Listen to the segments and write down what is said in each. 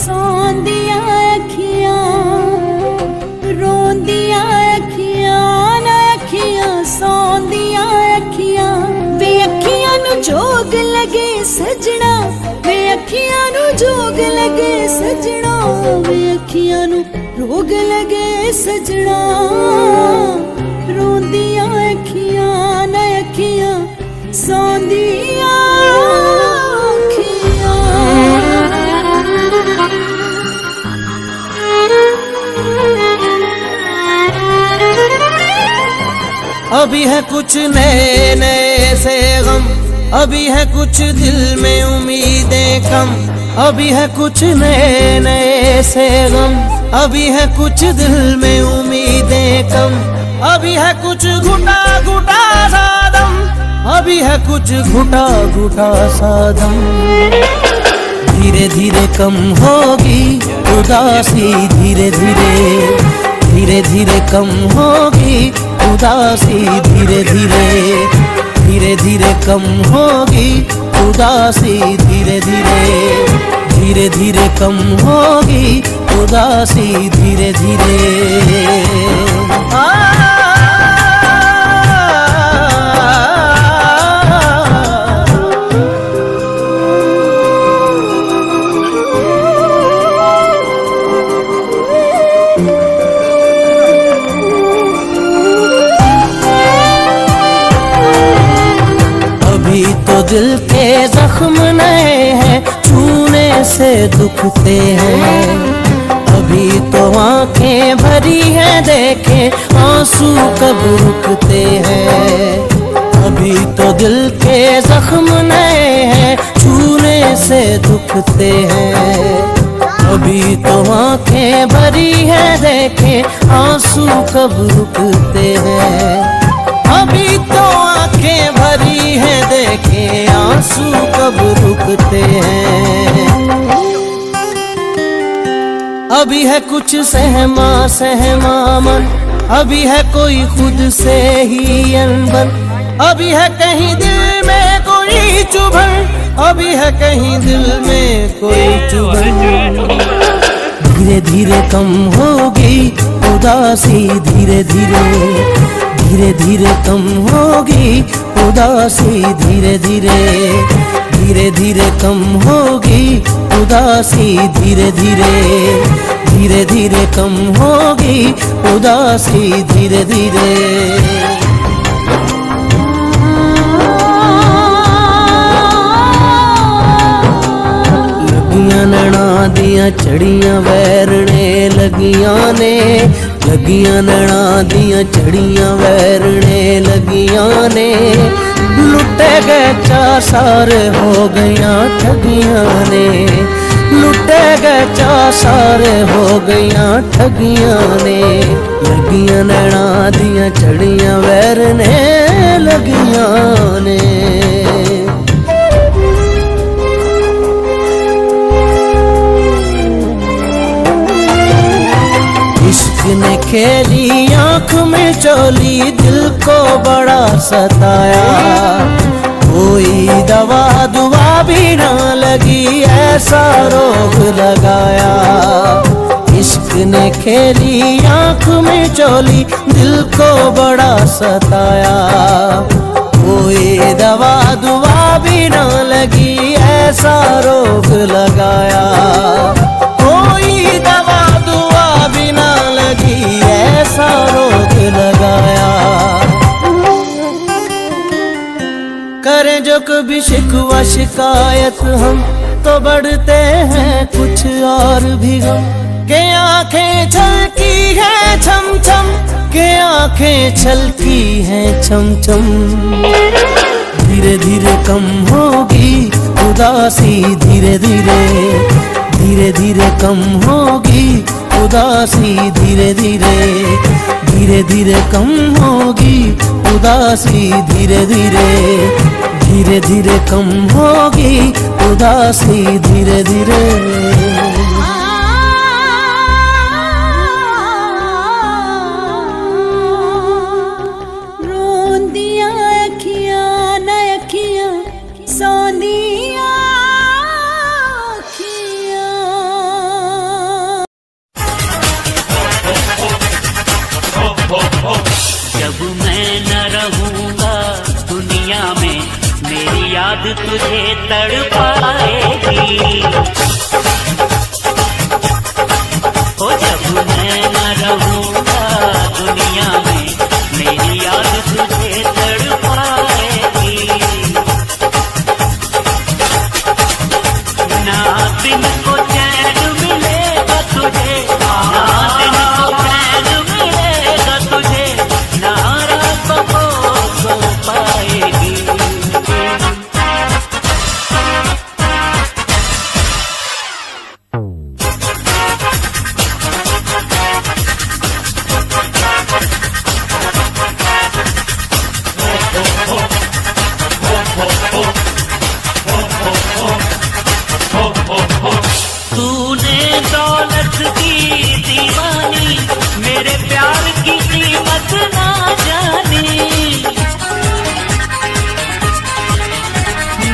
सौंदिया अखियां, रोंदिया अखियां, ना अखियां सौंदिया अखियां। वे अखियां नू जोग लगे सजना, वे अखियां नू जोग लगे सजना, वे अखियां नू रोग लगे सजना। रोंदिया अखियां, ना अखियां सौंदिया अखियां। अभी है कुछ नए नए से गम, अभी है कुछ दिल में उम्मीदें कम। अभी है कुछ नए नए से गम, अभी है कुछ दिल में उम्मीदें कम। अभी है कुछ घुटा घुटा सा दम, अभी है कुछ घुटा घुटा सा दम। धीरे धीरे कम होगी उदासी, धीरे धीरे धीरे धीरे कम होगी उदासी। धीरे धीरे धीरे धीरे कम होगी उदासी। धीरे धीरे धीरे धीरे कम होगी उदासी। धीरे धीरे दिल के जख्म नए हैं, छूने से दुखते हैं। अभी तो आंखें भरी हैं, देखें आंसू कब रुकते हैं। अभी तो दिल के जख्म नए हैं, छूने से दुखते हैं। अभी तो आंखें भरी हैं, देखें आंसू कब रुकते हैं। अभी तो आंखें भरी हैं, देखें आंसू कब रुकते हैं। अभी है कुछ सहमा सहमा मन, अभी है कोई खुद से ही अनबन। अभी है कहीं दिल में कोई चुभन, अभी है कहीं दिल में कोई चुभन। धीरे धीरे कम होगी उदासी, धीरे धीरे धीरे धीरे कम होगी उदासी। धीरे धीरे धीरे धीरे कम होगी उदासी। धीरे धीरे धीरे धीरे कम होगी उदासी। धीरे धीरे लगियां नैना दियां चढ़ियां वैरने लगियां ने। लगियां नैना दियां चढ़ियां वैरने लगियां ने। लुटे गए चा सारे हो गईयां ठगियां ने। लुटे गए चा सारे हो गईयां ठगियां ने। लगियां नैना दियां चढ़ियां वैरने लगियां ने। इश्क ने खेली आँख में चोली, दिल को बड़ा सताया। कोई दवा दुआ भी ना लगी, ऐसा रोग लगाया। इश्क ने खेली आँख में चोली, दिल को बड़ा सताया। कोई दवा दुआ भी ना लगी, ऐसा रोग लगाया। कोई दवा दुआ भी ना लगी, ऐसा रोग लगाया। करें जो कभी शिकवा शिकायत हम, तो बढ़ते हैं कुछ और भी गम। के आंखें छलकी हैं छम छम, के आंखें छलकी हैं छम छम। धीरे धीरे कम होगी उदासी, धीरे धीरे धीरे धीरे कम होगी उदासी। धीरे धीरे धीरे धीरे कम होगी उदासी। धीरे धीरे धीरे धीरे कम होगी उदासी। धीरे धीरे रोंदिया अखियां, ना अखियां सौंदिया अखियां। तड़पाएगी। हो जब मैं न रहूंगा दुनिया में, मेरी याद तुझे तड़पाएगी। ना दिन को चैन मिलेगा तुझे, ना दिन को चैन मिलेगा तुझे, ना रातों को सो पाएगी। तूने दौलत की दीवानी, मेरे प्यार की कीमत ना जानी।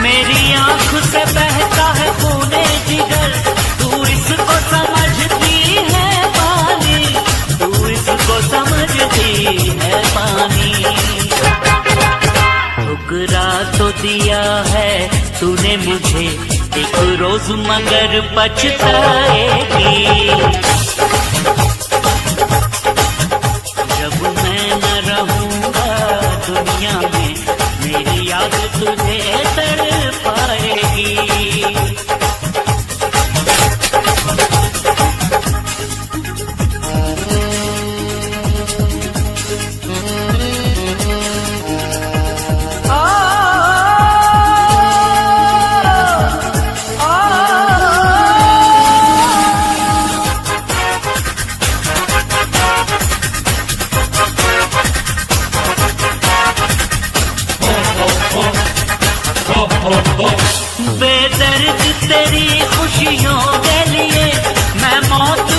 मेरी आंख से बहता है खूने जिगर, तू इसको समझती है पानी, तू इसको समझती है पानी। ठुकरा तो दिया है तूने मुझे एक रोज, मगर पछताएगी। जब मैं न रहूंगा दुनिया में, मेरी याद तुझे तड़पाएगी। बेदर्द तेरी खुशियों के लिए मैं मौत